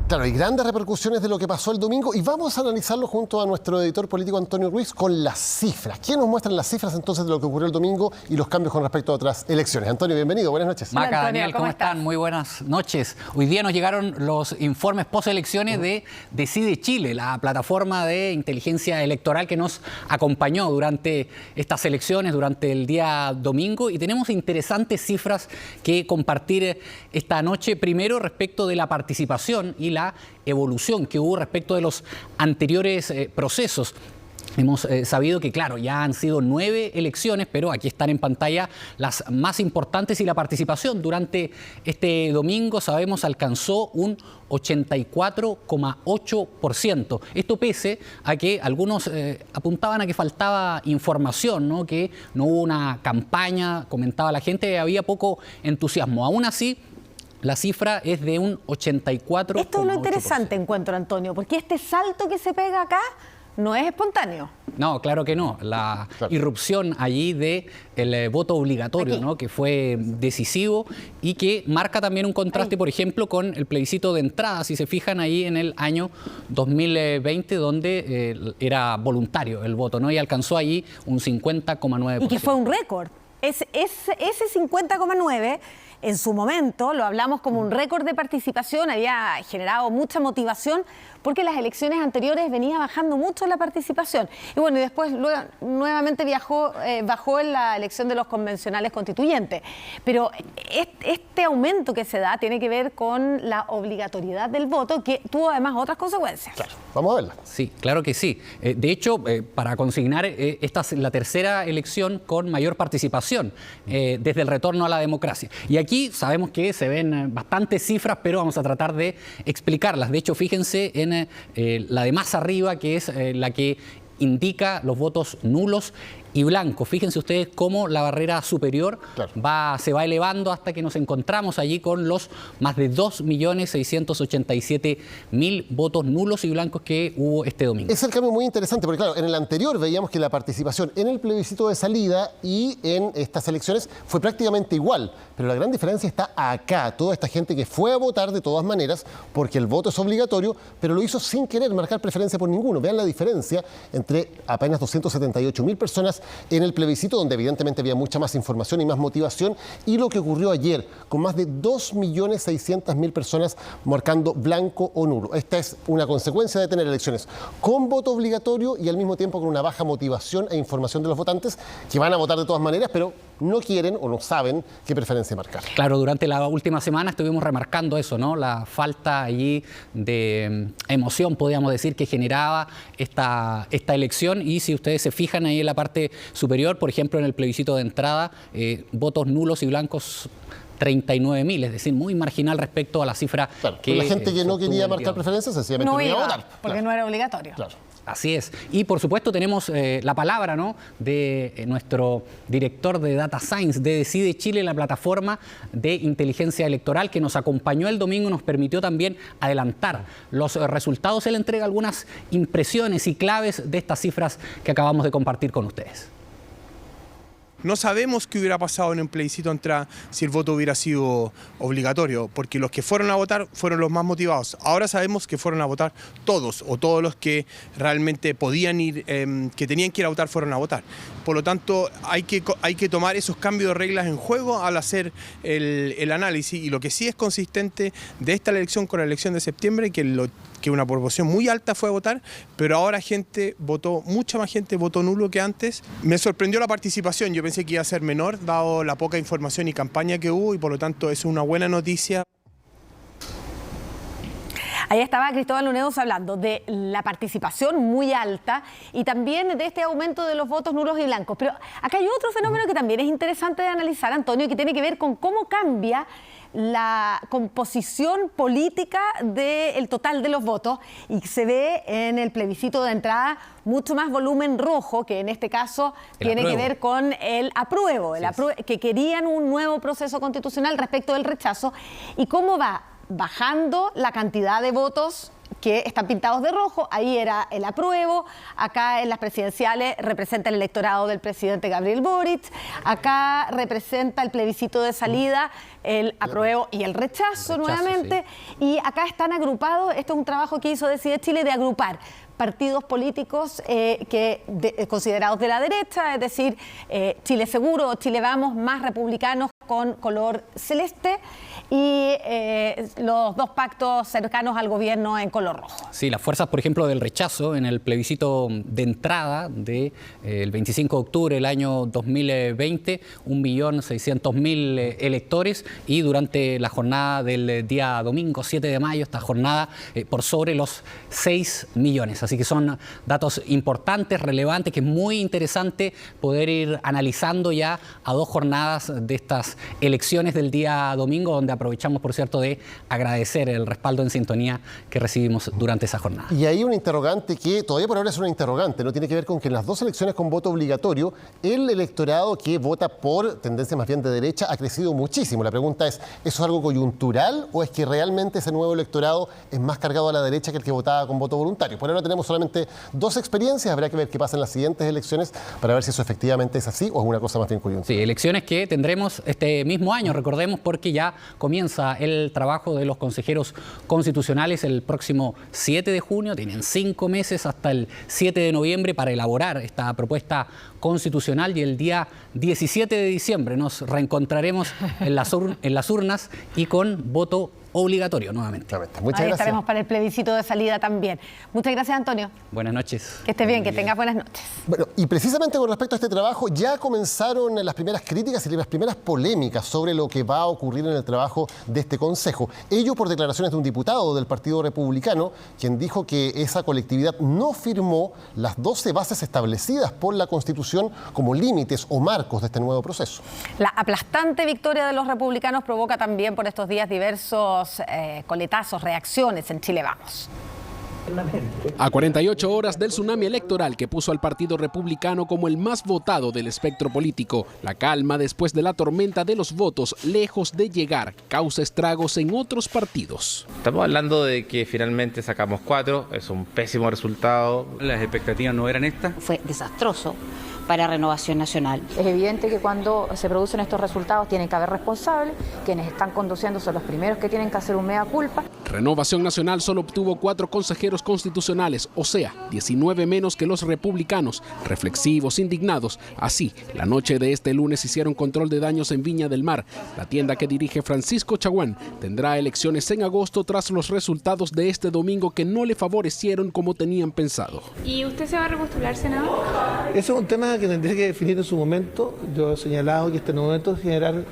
Claro, hay grandes repercusiones de lo que pasó el domingo y vamos a analizarlo junto a nuestro editor político Antonio Ruiz con las cifras. ¿Quién nos muestra las cifras entonces de lo que ocurrió el domingo y los cambios con respecto a otras elecciones? Antonio, bienvenido, buenas noches. Maca, Antonio, Daniel, ¿cómo están? Muy buenas noches. Hoy día nos llegaron los informes postelecciones de Decide Chile, la plataforma de inteligencia electoral que nos acompañó durante estas elecciones, durante el día domingo, y tenemos interesantes cifras que compartir esta noche. Primero, respecto de la participación y la evolución que hubo respecto de los anteriores procesos. Hemos sabido que, claro, ya han sido 9 elecciones, pero aquí están en pantalla las más importantes, y la participación durante este domingo, sabemos, alcanzó un 84,8%. Esto pese a que algunos apuntaban a que faltaba información, ¿no? Que no hubo una campaña, comentaba la gente, había poco entusiasmo. Aún así, la cifra es de un 84,8%. Esto es lo interesante, encuentro, Antonio, porque este salto que se pega acá no es espontáneo. No, claro que no. La irrupción allí del voto obligatorio, ¿no? Que fue decisivo y que marca también un contraste, por ejemplo, con el plebiscito de entrada, si se fijan ahí en el año 2020, donde era voluntario el voto, ¿no? Y alcanzó allí un 50,9%. Y que fue un récord. Ese 50,9%, en su momento, lo hablamos como un récord de participación, había generado mucha motivación, porque las elecciones anteriores venía bajando mucho la participación. Y bueno, y después nuevamente bajó en la elección de los convencionales constituyentes. Pero este aumento que se da tiene que ver con la obligatoriedad del voto, que tuvo además otras consecuencias. Claro, vamos a verla. Sí, claro que sí. De hecho, para consignar, esta es la tercera elección con mayor participación desde el retorno a la democracia. Y aquí sabemos que se ven bastantes cifras, pero vamos a tratar de explicarlas. De hecho, fíjense en la de más arriba, que es la que indica los votos nulos y blancos. Fíjense ustedes cómo la barrera superior se va elevando hasta que nos encontramos allí con los más de 2.687.000 votos nulos y blancos que hubo este domingo. Es el cambio muy interesante, porque claro, en el anterior veíamos que la participación en el plebiscito de salida y en estas elecciones fue prácticamente igual, pero la gran diferencia está acá. Toda esta gente que fue a votar de todas maneras, porque el voto es obligatorio, pero lo hizo sin querer marcar preferencia por ninguno. Vean la diferencia entre apenas 278.000 personas en el plebiscito, donde evidentemente había mucha más información y más motivación, y lo que ocurrió ayer, con más de 2.600.000 personas marcando blanco o nulo. Esta es una consecuencia de tener elecciones con voto obligatorio y al mismo tiempo con una baja motivación e información de los votantes, que van a votar de todas maneras, pero no quieren o no saben qué preferencia marcar. Claro, durante la última semana estuvimos remarcando eso, ¿no? La falta allí de emoción, podríamos decir, que generaba esta elección. Y si ustedes se fijan ahí en la parte superior, por ejemplo, en el plebiscito de entrada, votos nulos y blancos 39.000, es decir, muy marginal respecto a la cifra que la gente que no quería marcar preferencias sencillamente no iba a votar. Porque no era obligatorio. Claro. Así es. Y por supuesto tenemos la palabra, ¿no?, de nuestro director de Data Science de Decide Chile, la plataforma de inteligencia electoral que nos acompañó el domingo, nos permitió también adelantar los resultados. Él entrega algunas impresiones y claves de estas cifras que acabamos de compartir con ustedes. No sabemos qué hubiera pasado en un plebiscito entrada si el voto hubiera sido obligatorio, porque los que fueron a votar fueron los más motivados. Ahora sabemos que fueron a votar todos, o todos los que realmente podían ir, que tenían que ir a votar, fueron a votar. Por lo tanto, hay que tomar esos cambios de reglas en juego al hacer el análisis, y lo que sí es consistente de esta elección con la elección de septiembre, que una proporción muy alta fue a votar, pero ahora mucha más gente votó nulo que antes. Me sorprendió la participación, yo pensé que iba a ser menor, dado la poca información y campaña que hubo, y por lo tanto es una buena noticia. Ahí estaba Cristóbal Lunedos hablando de la participación muy alta y también de este aumento de los votos nulos y blancos. Pero acá hay otro fenómeno que también es interesante de analizar, Antonio, que tiene que ver con cómo cambia la composición política del total de los votos, y se ve en el plebiscito de entrada mucho más volumen rojo, que en este caso tiene que ver con el apruebo, que querían un nuevo proceso constitucional respecto del rechazo, y cómo va bajando la cantidad de votos que están pintados de rojo, ahí era el apruebo, acá en las presidenciales representa el electorado del presidente Gabriel Boric, acá representa el plebiscito de salida, el apruebo y el rechazo nuevamente, sí. Y acá están agrupados, esto es un trabajo que hizo Decide Chile de agrupar partidos políticos considerados de la derecha, es decir, Chile Seguro, Chile Vamos, más republicanos con color celeste, y los dos pactos cercanos al gobierno en color rojo. Sí, las fuerzas, por ejemplo, del rechazo en el plebiscito de entrada del 25 de octubre del año 2020, 1.600.000 electores, y durante la jornada del día domingo, 7 de mayo, esta jornada por sobre los 6 millones. Así que son datos importantes, relevantes, que es muy interesante poder ir analizando ya a 2 jornadas de estas elecciones del día domingo, donde aprovechamos, por cierto, de agradecer el respaldo en sintonía que recibimos durante esa jornada. Y hay un interrogante que todavía por ahora es una interrogante, no tiene que ver con que en las 2 elecciones con voto obligatorio, el electorado que vota por tendencia más bien de derecha ha crecido muchísimo. La pregunta es, ¿eso es algo coyuntural o es que realmente ese nuevo electorado es más cargado a la derecha que el que votaba con voto voluntario? Por ahora tenemos solamente 2 experiencias, habrá que ver qué pasa en las siguientes elecciones para ver si eso efectivamente es así o es una cosa más bien coyuntural. Sí, elecciones que tendremos este mismo año, recordemos, porque ya comienza el trabajo de los consejeros constitucionales el próximo 7 de junio, tienen 5 meses hasta el 7 de noviembre para elaborar esta propuesta constitucional, y el día 17 de diciembre nos reencontraremos en las urnas y con voto obligatorio nuevamente. Muchas gracias. Estaremos para el plebiscito de salida también. Muchas gracias, Antonio. Buenas noches. Que estés bien, que tengas buenas noches. Bueno, y precisamente con respecto a este trabajo, ya comenzaron las primeras críticas y las primeras polémicas sobre lo que va a ocurrir en el trabajo de este Consejo. Ello por declaraciones de un diputado del Partido Republicano, quien dijo que esa colectividad no firmó las 12 bases establecidas por la Constitución como límites o marcos de este nuevo proceso. La aplastante victoria de los republicanos provoca también por estos días diversos coletazos, reacciones en Chile Vamos. A 48 horas del tsunami electoral que puso al Partido Republicano como el más votado del espectro político, la calma después de la tormenta de los votos, lejos de llegar, causa estragos en otros partidos. Estamos hablando de que finalmente sacamos 4, es un pésimo resultado. Las expectativas no eran estas. Fue desastroso para Renovación Nacional. Es evidente que cuando se producen estos resultados tienen que haber responsables, quienes están conduciendo son los primeros que tienen que hacer un mea culpa. Renovación Nacional solo obtuvo 4 consejeros constitucionales, o sea, 19 menos que los republicanos, reflexivos, indignados. Así, la noche de este lunes hicieron control de daños en Viña del Mar. La tienda que dirige Francisco Chaguán tendrá elecciones en agosto tras los resultados de este domingo que no le favorecieron como tenían pensado. ¿Y usted se va a repostular, senador? Eso es un tema que tendría que definir en su momento. Yo he señalado que este momento es generar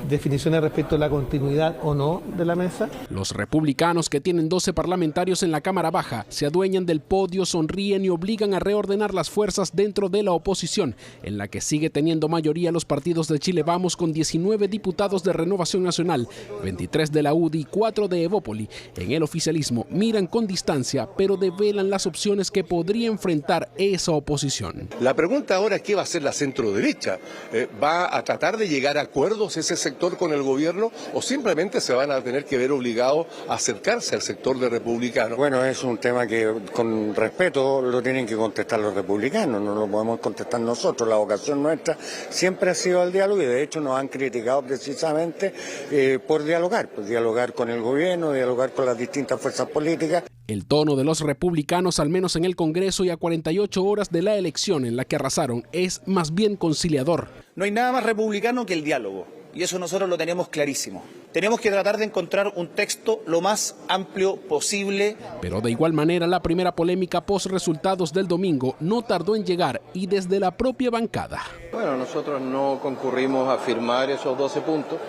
definiciones respecto a la continuidad o no de la mesa. Los republicanos, que tienen 12 parlamentarios en la Cámara Baja, se adueñan del podio, sonríen y obligan a reordenar las fuerzas dentro de la oposición, en la que sigue teniendo mayoría los partidos de Chile Vamos, con 19 diputados de Renovación Nacional, 23 de la UDI y 4 de Evópoli. En el oficialismo miran con distancia, pero develan las opciones que podría enfrentar esa oposición. La pregunta ahora es ¿qué va a hacer la centroderecha? ¿Va a tratar de llegar a acuerdos ese sector con el gobierno o simplemente se van a tener que ver obligados a acercarse al sector de republicanos? Bueno, es un tema que con respeto lo tienen que contestar los republicanos, no lo podemos contestar nosotros. La vocación nuestra siempre ha sido el diálogo y de hecho nos han criticado precisamente por dialogar con el gobierno, dialogar con las distintas fuerzas políticas. El tono de los republicanos, al menos en el Congreso y a 48 horas de la elección en la que arrasaron, es más bien conciliador. No hay nada más republicano que el diálogo. Y eso nosotros lo tenemos clarísimo. Tenemos que tratar de encontrar un texto lo más amplio posible. Pero de igual manera, la primera polémica post resultados del domingo no tardó en llegar, y desde la propia bancada. Bueno, nosotros no concurrimos a firmar esos 12 puntos.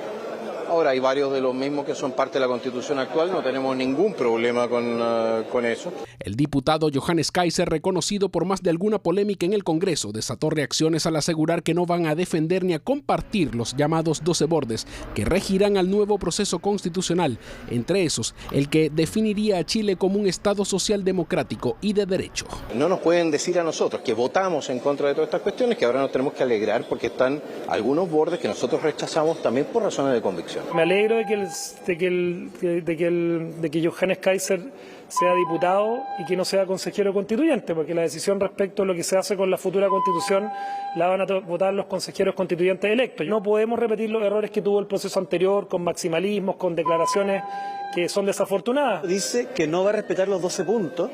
Ahora hay varios de los mismos que son parte de la Constitución actual, no tenemos ningún problema con eso. El diputado Johannes Kaiser, reconocido por más de alguna polémica en el Congreso, desató reacciones al asegurar que no van a defender ni a compartir los llamados 12 bordes que regirán al nuevo proceso constitucional, entre esos el que definiría a Chile como un Estado social democrático y de derecho. No nos pueden decir a nosotros que votamos en contra de todas estas cuestiones, que ahora nos tenemos que alegrar porque están algunos bordes que nosotros rechazamos también por razones de convicción. Constitución. Me alegro de que Johannes Kaiser sea diputado y que no sea consejero constituyente, porque la decisión respecto a lo que se hace con la futura Constitución la van a votar los consejeros constituyentes electos. No podemos repetir los errores que tuvo el proceso anterior, con maximalismos, con declaraciones que son desafortunadas. Dice que no va a respetar los 12 puntos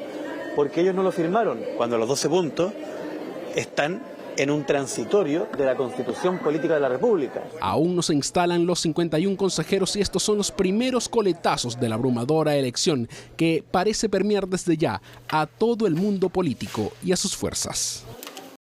porque ellos no lo firmaron, cuando los 12 puntos están en un transitorio de la Constitución Política de la República. Aún no se instalan los 51 consejeros y estos son los primeros coletazos de la abrumadora elección que parece permear desde ya a todo el mundo político y a sus fuerzas.